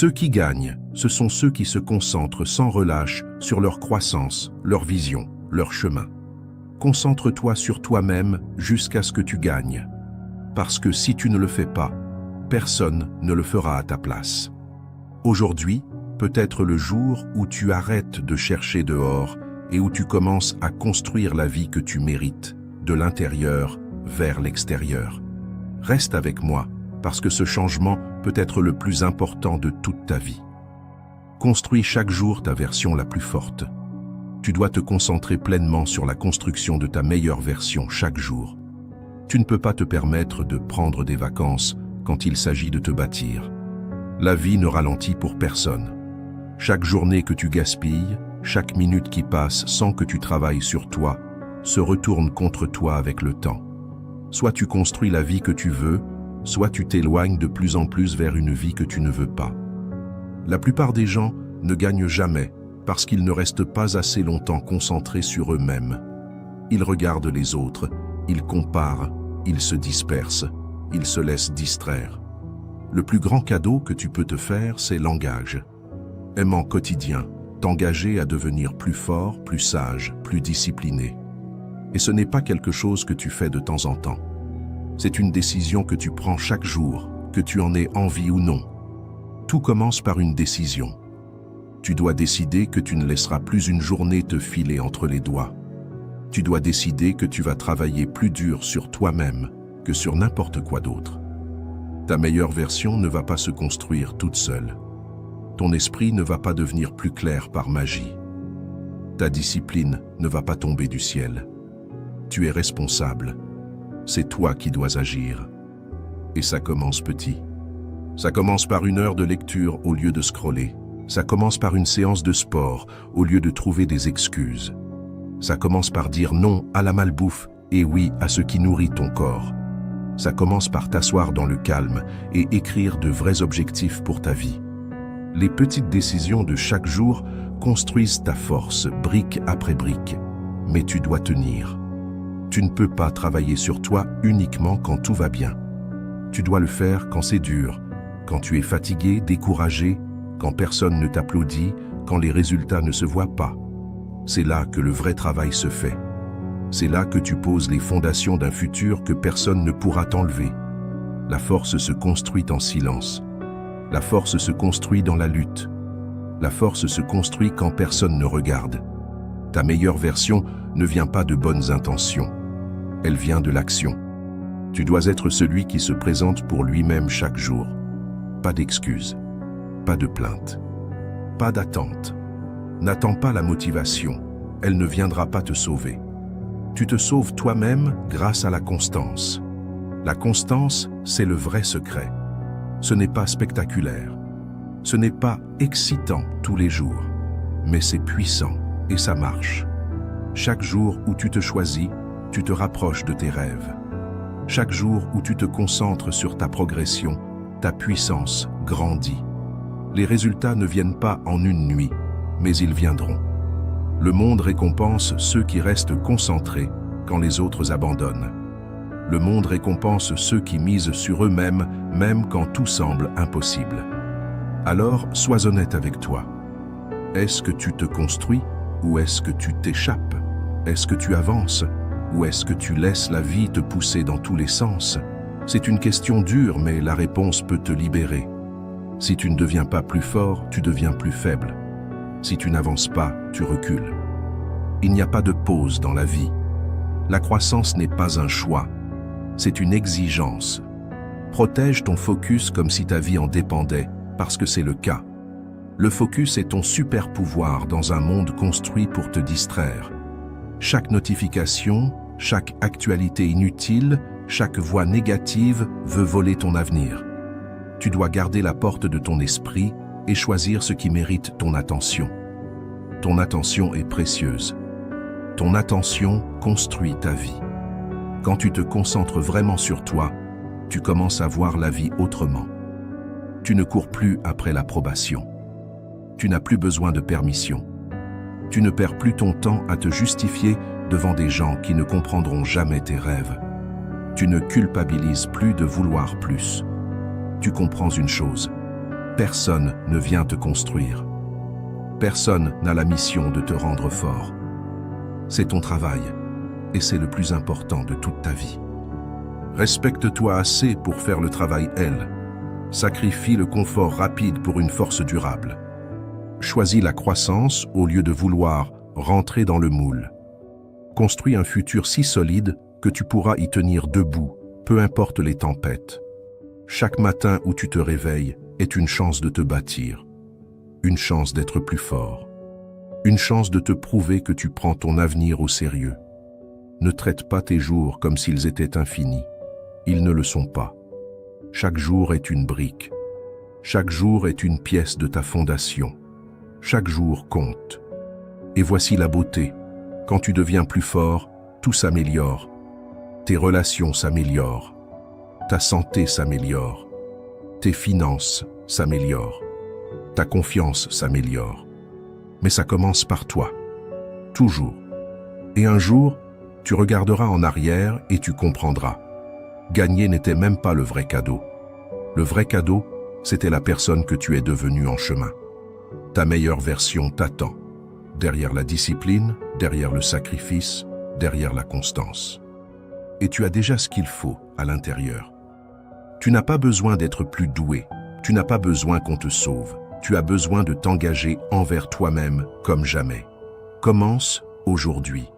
Ceux qui gagnent, ce sont ceux qui se concentrent sans relâche sur leur croissance, leur vision, leur chemin. Concentre-toi sur toi-même jusqu'à ce que tu gagnes. Parce que si tu ne le fais pas, personne ne le fera à ta place. Aujourd'hui, peut être le jour où tu arrêtes de chercher dehors et où tu commences à construire la vie que tu mérites, de l'intérieur vers l'extérieur. Reste avec moi, parce que ce changement peut être le plus important de toute ta vie. Construis chaque jour ta version la plus forte. Tu dois te concentrer pleinement sur la construction de ta meilleure version chaque jour. Tu ne peux pas te permettre de prendre des vacances quand il s'agit de te bâtir. La vie ne ralentit pour personne. Chaque journée que tu gaspilles, chaque minute qui passe sans que tu travailles sur toi, se retourne contre toi avec le temps. Soit tu construis la vie que tu veux, soit tu t'éloignes de plus en plus vers une vie que tu ne veux pas. La plupart des gens ne gagnent jamais parce qu'ils ne restent pas assez longtemps concentrés sur eux-mêmes. Ils regardent les autres, ils comparent, ils se dispersent, ils se laissent distraire. Le plus grand cadeau que tu peux te faire, c'est l'engagement. Aime quotidien, t'engager à devenir plus fort, plus sage, plus discipliné. Et ce n'est pas quelque chose que tu fais de temps en temps. C'est une décision que tu prends chaque jour, que tu en aies envie ou non. Tout commence par une décision. Tu dois décider que tu ne laisseras plus une journée te filer entre les doigts. Tu dois décider que tu vas travailler plus dur sur toi-même que sur n'importe quoi d'autre. Ta meilleure version ne va pas se construire toute seule. Ton esprit ne va pas devenir plus clair par magie. Ta discipline ne va pas tomber du ciel. Tu es responsable. C'est toi qui dois agir. Et ça commence petit. Ça commence par 1 heure de lecture au lieu de scroller. Ça commence par une séance de sport au lieu de trouver des excuses. Ça commence par dire non à la malbouffe et oui à ce qui nourrit ton corps. Ça commence par t'asseoir dans le calme et écrire de vrais objectifs pour ta vie. Les petites décisions de chaque jour construisent ta force, brique après brique. Mais tu dois tenir. Tu ne peux pas travailler sur toi uniquement quand tout va bien. Tu dois le faire quand c'est dur, quand tu es fatigué, découragé, quand personne ne t'applaudit, quand les résultats ne se voient pas. C'est là que le vrai travail se fait. C'est là que tu poses les fondations d'un futur que personne ne pourra t'enlever. La force se construit en silence. La force se construit dans la lutte. La force se construit quand personne ne regarde. Ta meilleure version ne vient pas de bonnes intentions. Elle vient de l'action. Tu dois être celui qui se présente pour lui-même chaque jour. Pas d'excuses, pas de plaintes, pas d'attente. N'attends pas la motivation, elle ne viendra pas te sauver. Tu te sauves toi-même grâce à la constance. La constance, c'est le vrai secret. Ce n'est pas spectaculaire. Ce n'est pas excitant tous les jours. Mais c'est puissant et ça marche. Chaque jour où tu te choisis, tu te rapproches de tes rêves. Chaque jour où tu te concentres sur ta progression, ta puissance grandit. Les résultats ne viennent pas en une nuit, mais ils viendront. Le monde récompense ceux qui restent concentrés quand les autres abandonnent. Le monde récompense ceux qui misent sur eux-mêmes, même quand tout semble impossible. Alors, sois honnête avec toi. Est-ce que tu te construis ou est-ce que tu t'échappes? Est-ce que tu avances ou est-ce que tu laisses la vie te pousser dans tous les sens? C'est une question dure, mais la réponse peut te libérer. Si tu ne deviens pas plus fort, tu deviens plus faible. Si tu n'avances pas, tu recules. Il n'y a pas de pause dans la vie. La croissance n'est pas un choix, c'est une exigence. Protège ton focus comme si ta vie en dépendait, parce que c'est le cas. Le focus est ton super pouvoir dans un monde construit pour te distraire. Chaque notification, chaque actualité inutile, chaque voix négative veut voler ton avenir. Tu dois garder la porte de ton esprit et choisir ce qui mérite ton attention. Ton attention est précieuse. Ton attention construit ta vie. Quand tu te concentres vraiment sur toi, tu commences à voir la vie autrement. Tu ne cours plus après l'approbation. Tu n'as plus besoin de permission. Tu ne perds plus ton temps à te justifier devant des gens qui ne comprendront jamais tes rêves. Tu ne culpabilises plus de vouloir plus. Tu comprends une chose. Personne ne vient te construire. Personne n'a la mission de te rendre fort. C'est ton travail, et c'est le plus important de toute ta vie. Respecte-toi assez pour faire le travail, elle. Sacrifie le confort rapide pour une force durable. Choisis la croissance au lieu de vouloir rentrer dans le moule. Construis un futur si solide que tu pourras y tenir debout, peu importe les tempêtes. Chaque matin où tu te réveilles est une chance de te bâtir, une chance d'être plus fort, une chance de te prouver que tu prends ton avenir au sérieux. Ne traite pas tes jours comme s'ils étaient infinis. Ils ne le sont pas. Chaque jour est une brique. Chaque jour est une pièce de ta fondation. Chaque jour compte. Et voici la beauté. Quand tu deviens plus fort, tout s'améliore. Tes relations s'améliorent. Ta santé s'améliore. Tes finances s'améliorent. Ta confiance s'améliore. Mais ça commence par toi. Toujours. Et un jour, tu regarderas en arrière et tu comprendras. Gagner n'était même pas le vrai cadeau. Le vrai cadeau, c'était la personne que tu es devenue en chemin. Ta meilleure version t'attend. Derrière la discipline, derrière le sacrifice, derrière la constance. Et tu as déjà ce qu'il faut à l'intérieur. Tu n'as pas besoin d'être plus doué. Tu n'as pas besoin qu'on te sauve. Tu as besoin de t'engager envers toi-même comme jamais. Commence aujourd'hui.